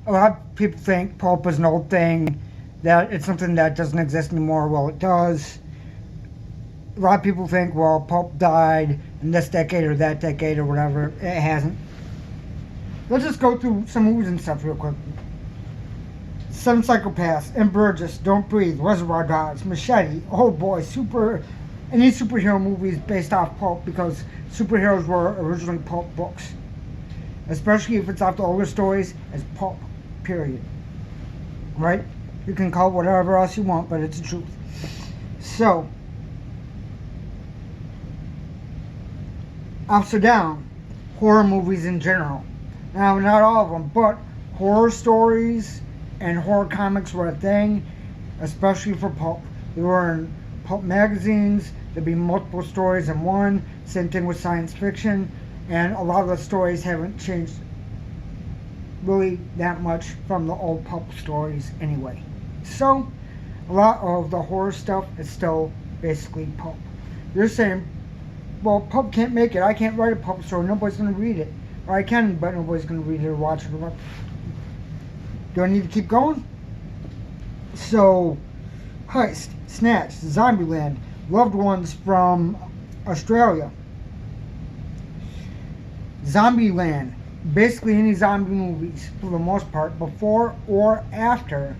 A lot of people think pulp is an old thing, that it's something that doesn't exist anymore. Well, it does. A lot of people think, well, pulp died in this decade or that decade or whatever. It hasn't. Let's just go through some movies and stuff real quick. Seven Psychopaths, In Burgess, Don't Breathe, Reservoir Dogs, Machete, Oh Boy, any superhero movies based off pulp, because superheroes were originally pulp books. Especially if it's off the older stories as pulp, period. Right? You can call it whatever else you want, but it's the truth. So, ups or down, horror movies in general. Now, not all of them, but horror stories and horror comics were a thing, especially for pulp. They were in pulp magazines. There'd be multiple stories in one. Same thing with science fiction. And a lot of the stories haven't changed really that much from the old pulp stories anyway. So, a lot of the horror stuff is still basically pulp. You're saying, well, pulp can't make it. I can't write a pulp story. Nobody's going to read it. Or I can, but nobody's going to read it or watch it. Do I need to keep going? So, Heist, Snatch, Zombieland, Loved Ones from Australia. Zombieland, basically any zombie movies for the most part, before or after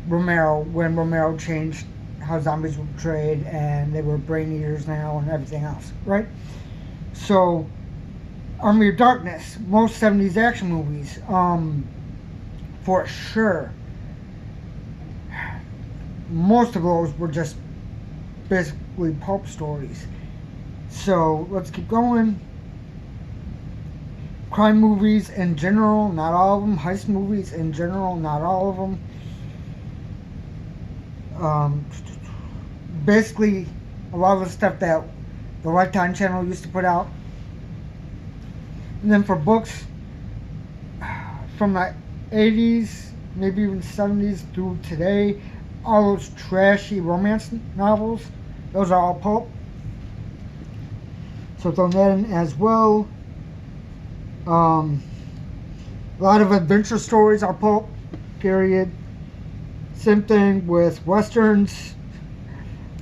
Romero, when Romero changed how zombies were portrayed and they were brain eaters now and everything else, right? So, Army of Darkness, most 70s action movies, for sure. Most of those were just basically pulp stories. So, let's keep going. Crime movies in general, not all of them. Heist movies in general, not all of them. Basically, a lot of the stuff that the Lifetime channel used to put out. And then for books, from the 80s, maybe even 70s through today, all those trashy romance novels, those are all pulp. So throw that in as well. A lot of adventure stories are pulp, period. Same thing with westerns,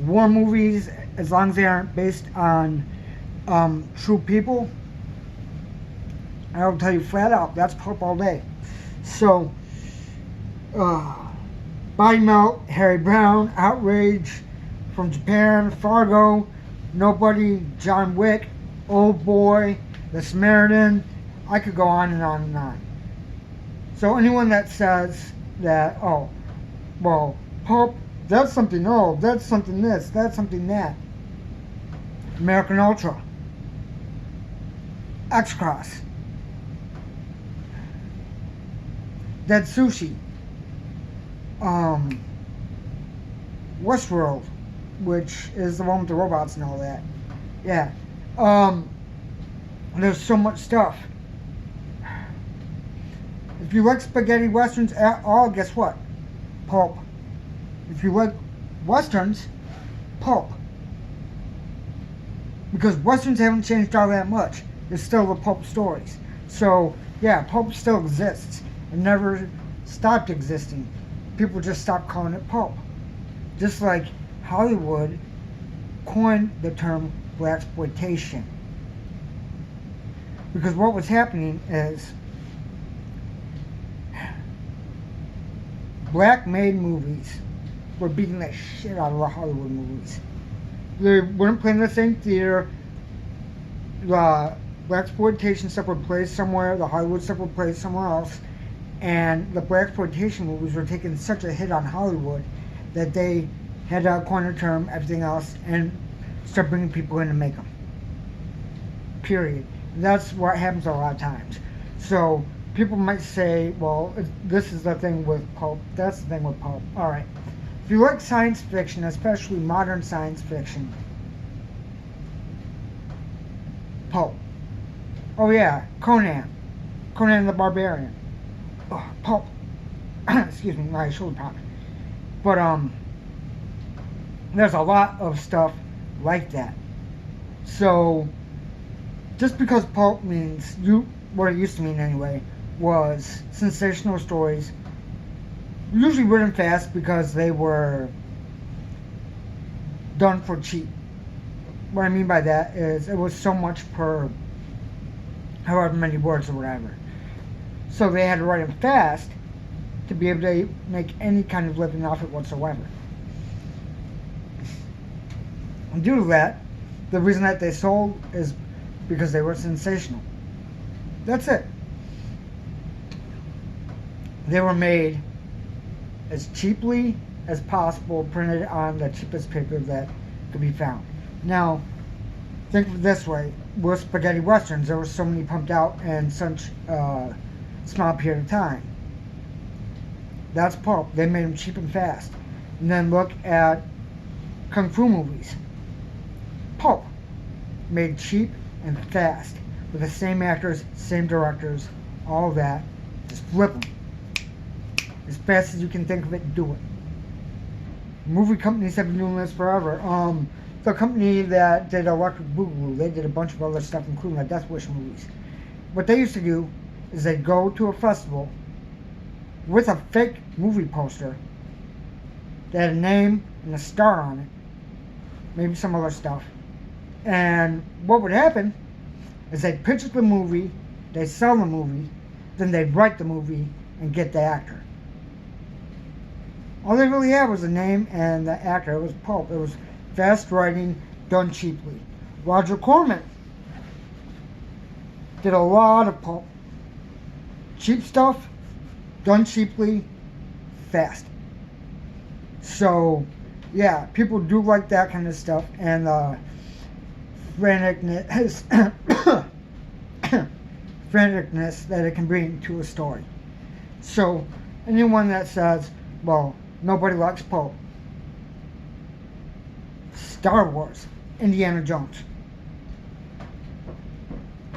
war movies, as long as they aren't based on true people. I'll tell you flat out, that's pulp all day. So, Body Melt, Harry Brown, Outrage from Japan, Fargo, Nobody, John Wick, Old Boy, The Samaritan. I could go on and on and on. So anyone that says that, oh, well, pulp, that's something old, that's something this, that's something that. American Ultra, X-Cross, Dead Sushi, Westworld, which is the one with the robots and all that. Yeah. There's so much stuff. If you like spaghetti westerns at all, guess what? Pulp. If you like westerns, pulp. Because westerns haven't changed all that much. They're still the pulp stories. So, yeah, pulp still exists. It never stopped existing. People just stopped calling it pulp. Just like Hollywood coined the term blaxploitation. Because what was happening is black-made movies were beating the shit out of the Hollywood movies. They weren't playing in the same theater. The blaxploitation stuff would play somewhere. The Hollywood stuff would play somewhere else. And the blaxploitation movies were taking such a hit on Hollywood that they had to coin a term, everything else, and start bringing people in to make them. Period. And that's what happens a lot of times. So people might say, well, this is the thing with pulp, that's the thing with pulp. Alright. If you like science fiction, especially modern science fiction, pulp. Oh yeah, Conan the Barbarian. Oh, pulp. Excuse me, my shoulder popped. But there's a lot of stuff like that. So just because pulp means what it used to mean anyway, was sensational stories, usually written fast because they were done for cheap. What I mean by that is it was so much per however many words or whatever. So they had to write them fast to be able to make any kind of living off it whatsoever. And due to that, the reason that they sold is because they were sensational. That's it. They were made as cheaply as possible, printed on the cheapest paper that could be found. Now, think of it this way. With spaghetti westerns, there were so many pumped out in such a small period of time. That's pulp. They made them cheap and fast. And then look at kung fu movies. Pulp. Made cheap and fast. With the same actors, same directors, all of that. Just flip them. As fast as you can think of it, do it. Movie companies have been doing this forever. The company that did Electric Boogaloo, they did a bunch of other stuff, including the Death Wish movies. What they used to do is they'd go to a festival with a fake movie poster that had a name and a star on it, maybe some other stuff. And what would happen is they'd pitch the movie, they'd sell the movie, then they'd write the movie and get the actor. All they really had was a name and the actor. It was pulp. It was fast writing, done cheaply. Roger Corman did a lot of pulp. Cheap stuff, done cheaply, fast. So, yeah, people do like that kind of stuff, and franticness, franticness that it can bring to a story. So, anyone that says, well, nobody likes pulp, Star Wars, Indiana Jones.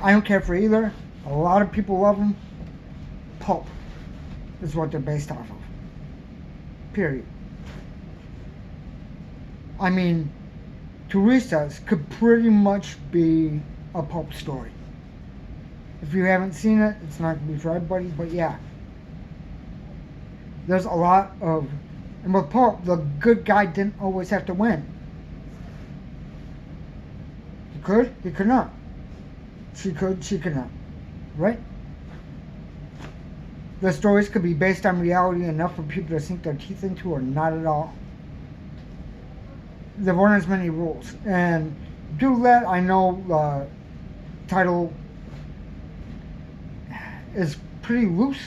I don't care for either. A lot of people love them. Pulp is what they're based off of. Period. I mean, Teresa's could pretty much be a pulp story. If you haven't seen it, it's not going to be for everybody, but yeah. There's a lot of... And with pulp, the good guy didn't always have to win. He could not. She could not. Right? The stories could be based on reality enough for people to sink their teeth into, or not at all. There weren't as many rules. And due to that, I know the title is pretty loose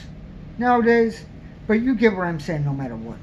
nowadays, but you get what I'm saying no matter what.